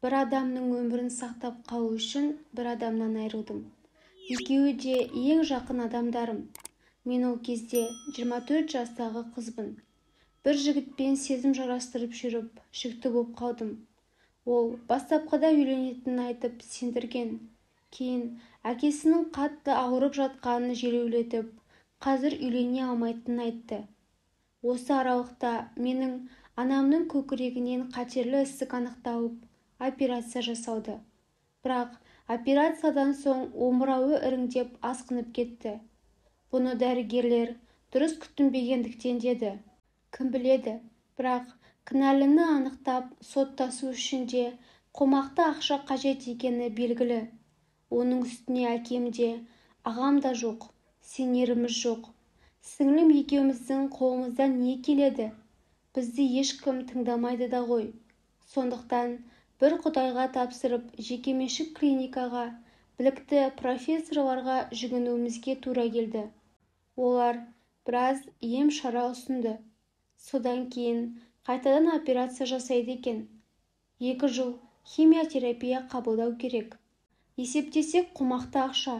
бір адамның өмірін сақтап қалу үшін бір адамнан айырылдым. Екеуі де ең жақын адамдарым. Мен ол кезде 24 жастағы қызбын. Бір жігітпен сезім жарастырып жүріп, жүкті боп қалдым. Ол бастапқыда үйленетінін айтып сендірген. Кейін әкесінің қатты ауырып жатқанын желеулетіп, қазір үйлене алмайтынын айтты. Осы аралықта менің анамның көкірегінен қатерлі ісік анықталып, операция жасалды. Бірақ операциядан соң омырауы іріңдеп асқынып кетті. Бұны дәрігерлер дұрыс күтінбегендіктен деді. Кім біледі, бірақ кінәліні анықтап соттасу үшін де қомақты ақша қажет екені белгілі. Оның үстіне әкемде, ағам да жоқ, сенеріміз жоқ. Сіңлім екеуміздің қолымыздан не келеді? Бізді ешкім тыңдамайды да ғой. Сондықтан бір Құдайға тапсырып жекеменшік клиникаға, білікті профессорларға жүгінуімізге тура келді. Олар біраз ем-шара ұсынды. Содан кейін қайтадан операция жасайды екен. 2 жыл химиотерапия қабылдау керек. Есептесек қомақты ақша.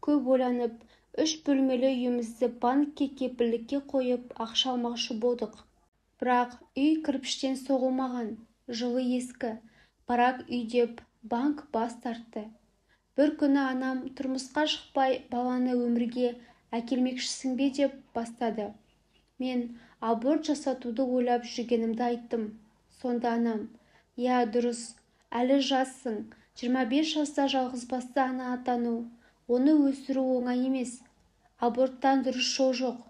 Көп ойланып, 3 бөлмелі үйімізді банкке кепілдікке қойып ақша алмақшы болдық. Бірақ үй кірпіштен соғылмаған, жылы ескі, барак үй деп банк бас тартты. Бір күні анам тұрмысқа шықпай баланы өмірге әкелмекшісің бе деп бастады. Мен аборт жасатуды ойлап жүргенімді айттым. Сонда анам, «Я, дұрыс, әлі жассың, 25 жаста жалғызбасты ана атану, оны өсіру оңай емес. Аборттан дұрыс жол жоқ.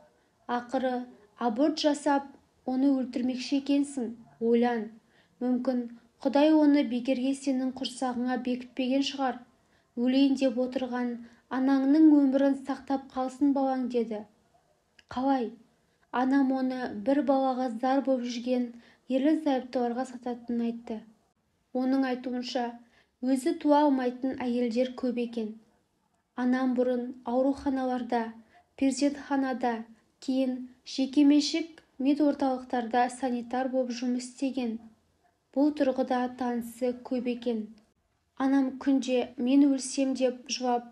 Ақыры аборт жасап, оны өлтірмекші екенсің. Ойлан, мүмкін Құдай оны бекерге сенің құрсағыңа бекітпеген шығар. Өлейін деп отырған анаңның өмірін сақтап қалсын балаң» деді. Қалай? Анам оны бір балаға зар болып жүрген ерлі-зайыптыларға сататынын айтты. Оның айтуынша, өзі туа алмайтын әйелдер көп екен. Анам бұрын ауруханаларда, перзентханада, кейін жекеменшік медорталықтарда санитар болып жұмыс істеген. Бұл тұрғыда танысы көп екен. Анам күнде мен өлсем деп жылап,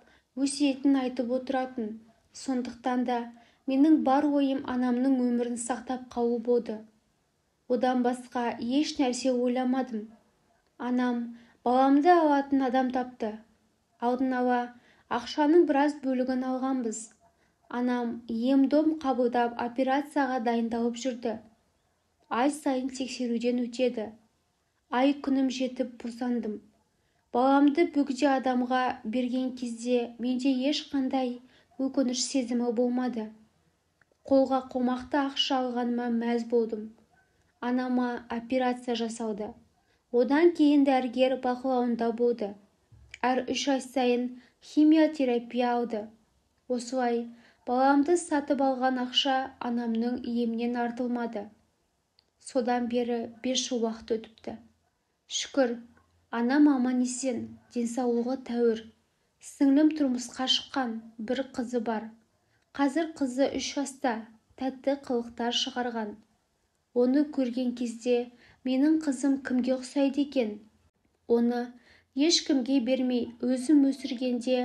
өсиетін айтып отыратын. Сондықтан да менің бар ойым анамның өмірін сақтап қалу болды. Одан басқа еш нәрсе ойламадым. Анам баламды алатын адам тапты. Алдын ала ақшаның біраз бөлігін алғанбыз. Анам ем-дом қабылдап операцияға дайындалып жүрді. Ай сайын тексеруден өтеді. Ай күнім жетіп босандым. Баламды бөгде адамға берген кезде менде ешқандай өкініш сезімі болмады. Қолға қомақты ақша алғаныма мәз болдым. Анама операция жасалды. Одан кейін дәрігер бақылауында болды. Әр 3 ай сайын химиотерапия алды. Осылай баламды сатып алған ақша анамның емінен артылмады. Содан бері 5 жыл уақыт өтіпті. Шүкір, анам аман-есен, денсаулығы тәуір. Сіңлім тұрмысқа шыққан, бір қызы бар. Қазір қызы 3 жаста, тәтті қылықтар шығарған. Оны көрген кезде менің қызым кімге ұқсайды екен? Оны ешкімге бермей өзім өсіргенде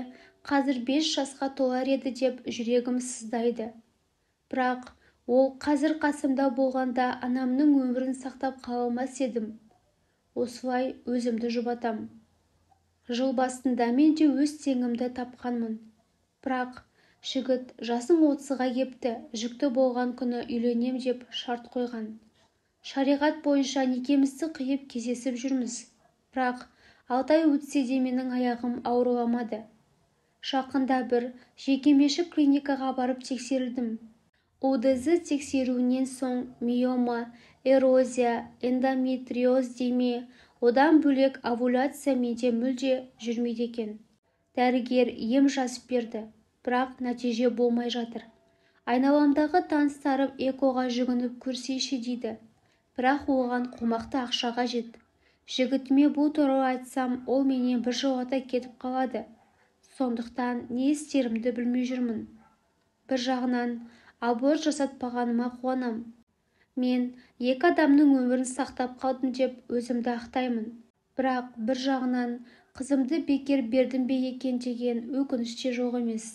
қазір 5 жасқа толар еді деп жүрегім сыздайды. Бірақ ол қазір қасымда болғанда анамның өмірін сақтап қала алмас едім. Осылай өзімді жұбатам. Жыл басында мен де өз теңімді тапқанмын. Бірақ жігіт жасың 30-ға кепті, жүкті болған күні үйленем деп шарт қойған. Шариғат бойынша некемізді қиып кездесіп жүрміз. Бірақ 6 ай өтсе де менің аяғым ауырламады. Жақында бір жекеменшік клиникаға барып тексерілдім. УДЗ тексеруінен соң миома, эрозия, эндометриоз деме, одан бөлек овуляция менде мүлде жүрмейді екен. Дәрігер ем жазып берді, бірақ нәтиже болмай жатыр. Айналамдағы таныстарым экоға жүгініп көрсейші дейді. Бірақ оған қомақты ақша қажет. Жігітіме бұл туралы айтсам, ол менен біржолата кетіп қалады. Сондықтан не істерімді білмей жүрмін. Бір жағынан аборт жасатпағаныма қуанам. Мен 2 адамның өмірін сақтап қалдым деп өзімді ақтаймын. бірақ бір жағынан қызымды бекер бердім бе екен деген өкініш те жоқ емес.